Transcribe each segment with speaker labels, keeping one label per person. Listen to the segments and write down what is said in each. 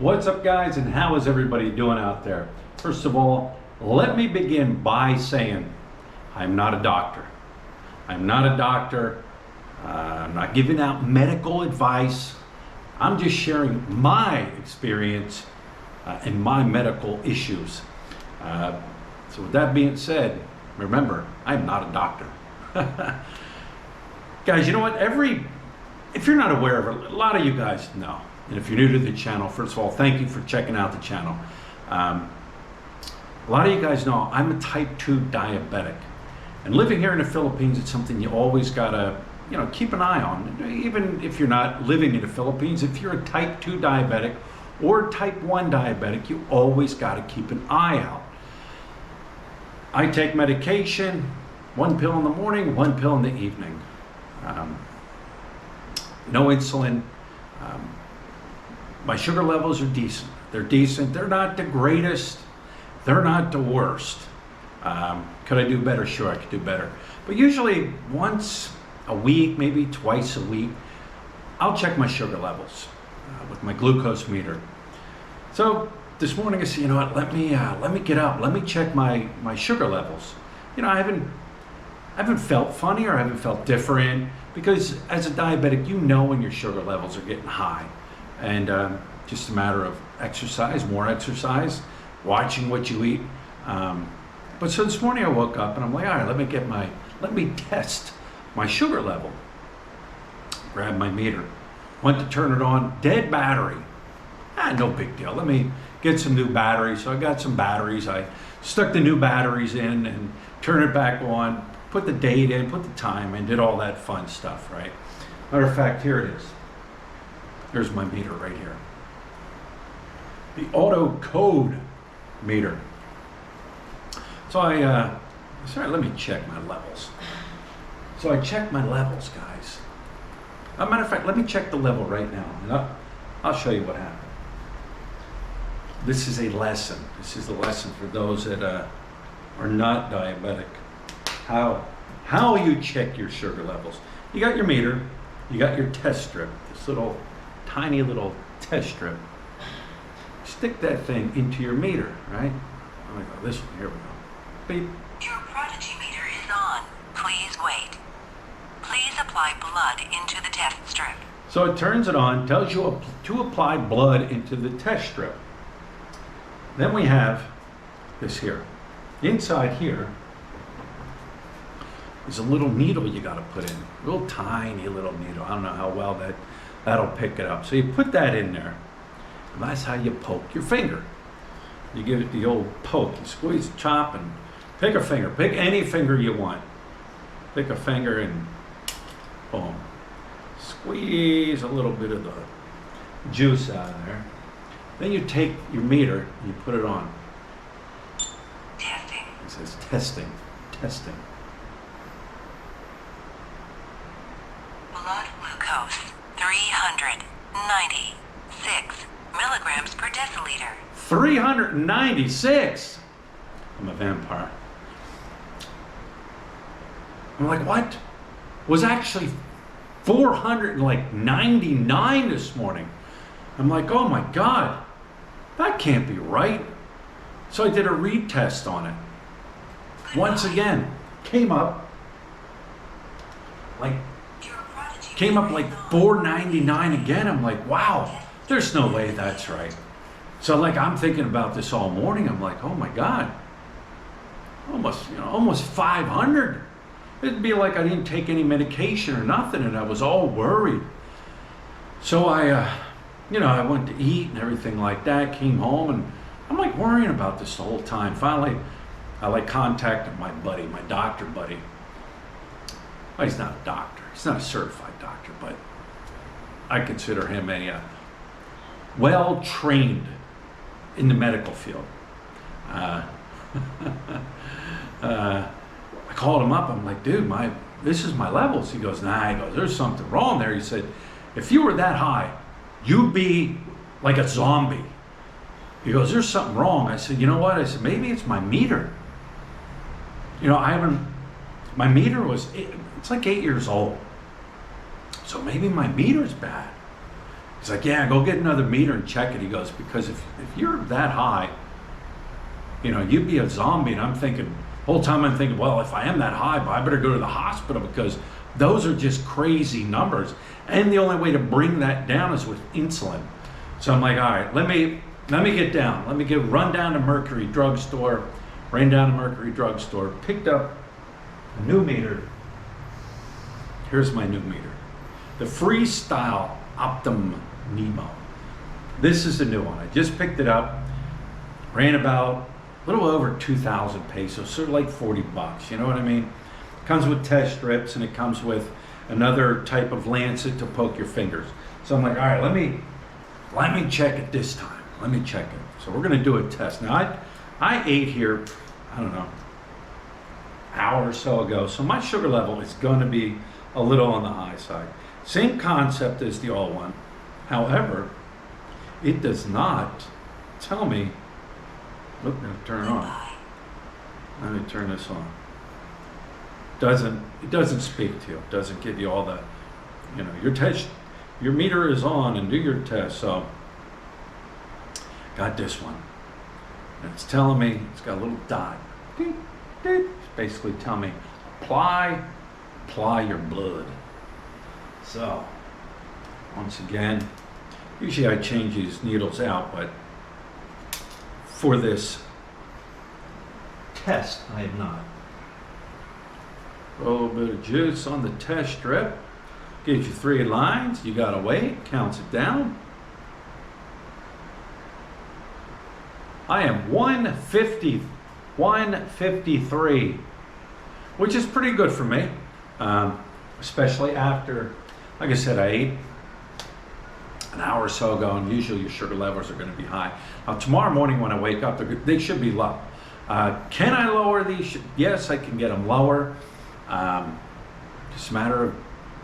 Speaker 1: What's up, guys, and how is everybody doing out there? First of all, let me begin by saying I'm not a doctor. I'm not a doctor. I'm not giving out medical advice. I'm just sharing my experience and my medical issues. So with that being said, remember, I'm not a doctor. Guys, you know what? If you're not aware of it, a lot of you guys know. And if you're new to the channel, first of all, thank you for checking out the channel. A lot of you guys know I'm a type 2 diabetic. And living here in the Philippines, it's something you always gotta, keep an eye on. Even if you're not living in the Philippines, if you're a type 2 diabetic or type 1 diabetic, you always gotta keep an eye out. I take medication, 1 pill in the morning, 1 pill in the evening. No insulin. My sugar levels are decent. They're decent. They're not the greatest. They're not the worst. Could I do better? Sure, I could do better. But usually once a week, maybe twice a week, I'll check my sugar levels with my glucose meter. So this morning I said, you know what, let me get up. Let me check my sugar levels. I haven't felt funny or I haven't felt different, because as a diabetic, when your sugar levels are getting high. And just a matter of exercise, more exercise, watching what you eat. But so this morning I woke up and I'm like, all right, let me test my sugar level. Grabbed my meter, went to turn it on, dead battery. No big deal. Let me get some new batteries. So I got some batteries. I stuck the new batteries in and turned it back on, put the date in, put the time in, did all that fun stuff, right? Matter of fact, here it is. Here's my meter right here. The auto code meter. So sorry, let me check my levels. So I checked my levels, guys. As a matter of fact, let me check the level right now, and I'll show you what happened. This is a lesson. This is a lesson for those that are not diabetic. How you check your sugar levels. You got your meter, you got your test strip, this tiny little test strip. Stick that thing into your meter, right? I'm gonna go this one, here we go. Beep.
Speaker 2: Your Prodigy meter is on. Please wait. Please apply blood into the test strip.
Speaker 1: So it turns it on, tells you to apply blood into the test strip. Then we have this here. Inside here is a little needle you gotta put in. Real tiny little needle. I don't know how well that'll pick it up. So you put that in there, and that's how you poke your finger. You give it the old poke. You squeeze, chop, and pick a finger. Pick any finger you want. Pick a finger and boom. Squeeze a little bit of the juice out of there. Then you take your meter and you put it on.
Speaker 2: Testing.
Speaker 1: It says testing, testing.
Speaker 2: Blood glucose, 396 milligrams per deciliter.
Speaker 1: 396. I'm a vampire. I'm like, what? Was actually 499 this morning. I'm like, oh my God, that can't be right. So I did a retest on it. Once again, came up like 499 again. I'm like, wow, there's no way that's right. So I'm thinking about this all morning. I'm like, oh my God, almost 500. It'd be like I didn't take any medication or nothing, and I was all worried. So I went to eat and everything like that, came home, and I'm worrying about this the whole time. Finally, I contacted my buddy, my doctor buddy. Well, he's not a doctor. He's not a certified doctor, but I consider him a well-trained in the medical field. I called him up. I'm like, dude, this is my levels. He goes, nah. He goes, there's something wrong there. He said, if you were that high, you'd be like a zombie. He goes, there's something wrong. I said, you know what? I said, maybe it's my meter. My meter it's like 8 years old. So maybe my meter's bad. He's like, yeah, go get another meter and check it. He goes, because if you're that high, you'd be a zombie. And I'm thinking, the whole time I'm thinking, well, if I am that high, I better go to the hospital because those are just crazy numbers. And the only way to bring that down is with insulin. So I'm like, all right, let me get down. Let me run down to Mercury Drugstore, ran down to Mercury Drugstore, picked up a new meter. Here's my new meter. The Freestyle Optum Nemo. This is the new one. I just picked it up. Ran about a little over 2,000 pesos, sort of like 40 bucks. You know what I mean? Comes with test strips and it comes with another type of lancet to poke your fingers. So I'm like, all right, let me check it this time. Let me check it. So we're gonna do a test. Now I ate here, I don't know, an hour or so ago. So my sugar level is gonna be a little on the high side. Same concept as the all one. However, it does not tell me, look, I'm gonna turn it on. Let me turn this on. It doesn't speak to you. It doesn't give you all the, your meter is on and do your test. So got this one. And it's telling me, it's got a little dot. It's basically telling me, apply your blood. So once again, usually I change these needles out, but for this test, I have not. A little bit of juice on the test strip. Gives you 3 lines. You gotta wait. Counts it down. I am 153, which is pretty good for me, especially after, like I said, I ate an hour or so ago, and usually your sugar levels are going to be high. Now tomorrow morning when I wake up, they should be low. Can I lower these? Yes, I can get them lower. Just a matter of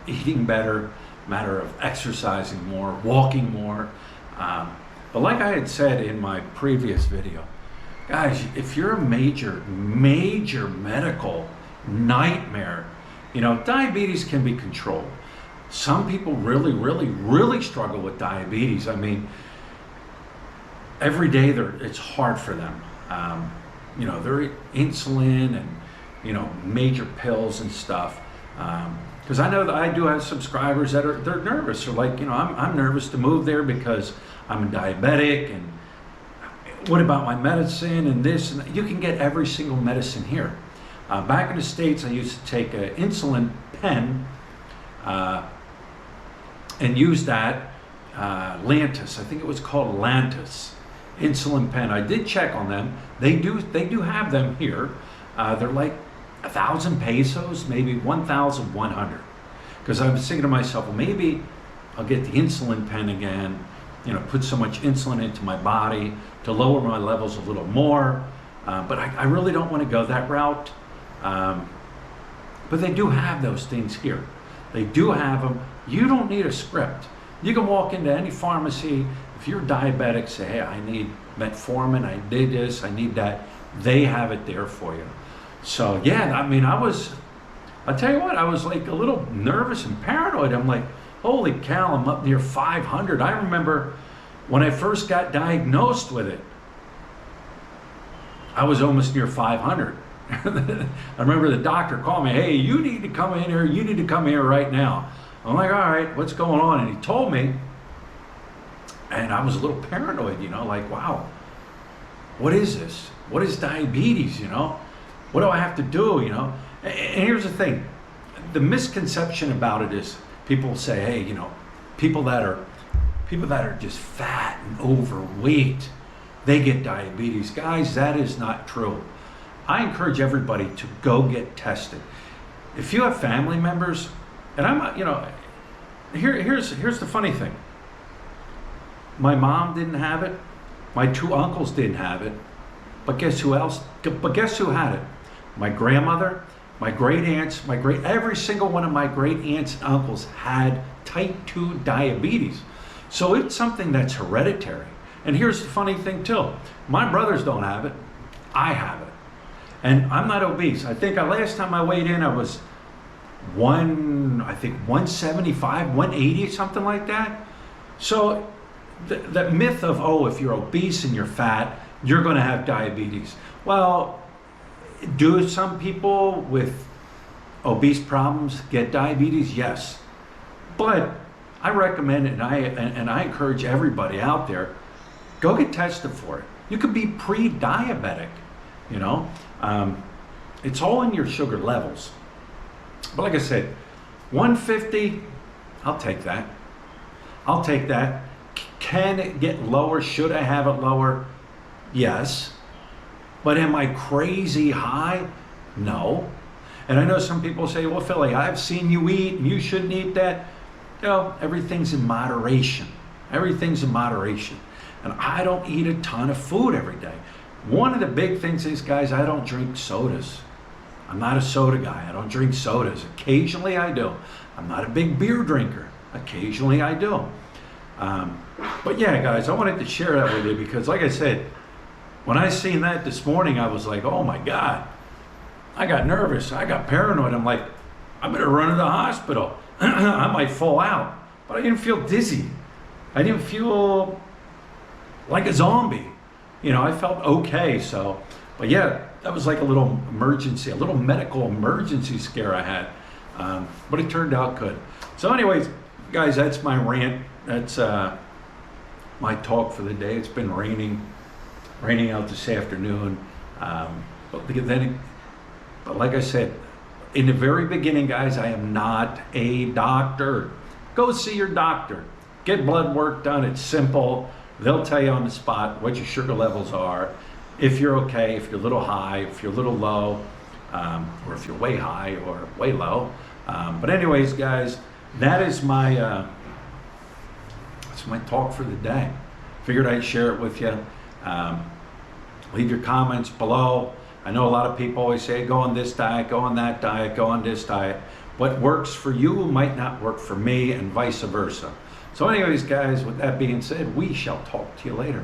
Speaker 1: eating better, matter of exercising more, walking more. But like I had said in my previous video, guys, if you're a major medical nightmare, diabetes can be controlled. Some people really struggle with diabetes. I mean, every day it's hard for them. They're insulin and, major pills and stuff. Because I know that I do have subscribers that they're nervous. They're like, I'm nervous to move there because I'm a diabetic, and what about my medicine and this? And you can get every single medicine here. Back in the States, I used to take an insulin pen and use that Lantus. I think it was called Lantus insulin pen. I did check on them. They do have them here. They're like 1,000 pesos, maybe 1,100. Because I was thinking to myself, well, maybe I'll get the insulin pen again, put so much insulin into my body to lower my levels a little more. But I really don't want to go that route. But they do have those things here. They do have them. You don't need a script. You can walk into any pharmacy. If you're diabetic, say, hey, I need metformin, I need this, I need that. They have it there for you. So yeah, I mean, I'll tell you what, I was like a little nervous and paranoid. I'm like, holy cow, I'm up near 500. I remember when I first got diagnosed with it, I was almost near 500. I remember the doctor called me, hey, you need to come in here. You need to come here right now. I'm like, all right, what's going on? And he told me, and I was a little paranoid, like, wow, what is this? What is diabetes, What do I have to do, And here's the thing. The misconception about it is people say, hey, people that are just fat and overweight, they get diabetes. Guys, that is not true. I encourage everybody to go get tested. If you have family members, and here's the funny thing. My mom didn't have it. My 2 uncles didn't have it. But guess who else? But guess who had it? My grandmother, my great aunts, every single one of my great aunts and uncles had type 2 diabetes. So it's something that's hereditary. And here's the funny thing too. My brothers don't have it. I have it. And I'm not obese. I think last time I weighed in, I was 175, 180, something like that. So the myth of, oh, if you're obese and you're fat, you're going to have diabetes. Well, do some people with obese problems get diabetes? Yes. But I recommend it, and I encourage everybody out there, go get tested for it. You could be pre-diabetic, you know. It's all in your sugar levels. But like I said, 150, I'll take that. I'll take that. Can it get lower? Should I have it lower? Yes. But am I crazy high? No. And I know some people say, well, Philly, I've seen you eat and you shouldn't eat that. You know, everything's in moderation. Everything's in moderation. And I don't eat a ton of food every day. One of the big things is, guys, I don't drink sodas. I'm not a soda guy. I don't drink sodas. Occasionally I do. I'm not a big beer drinker. Occasionally I do. But yeah, guys, I wanted to share that with you because, like I said, when I seen that this morning, I was like, oh my God. I got nervous. I got paranoid. I'm like, I better run to the hospital. I might fall out. But I didn't feel dizzy. I didn't feel like a zombie. You know, I felt okay. So, but yeah, that was like a little emergency, a little medical emergency scare I had. But it turned out good. So anyways, guys, that's my rant. That's my talk for the day. It's been raining out this afternoon. But like I said, in the very beginning, guys, I am not a doctor. Go see your doctor. Get blood work done. It's simple. They'll tell you on the spot what your sugar levels are. If you're okay, if you're a little high, if you're a little low, or if you're way high or way low. But anyways, guys, that is my that's my talk for the day. Figured I'd share it with you. Leave your comments below. I know a lot of people always say, go on this diet, go on that diet, go on this diet. What works for you might not work for me, and vice versa. So anyways, guys, with that being said, we shall talk to you later.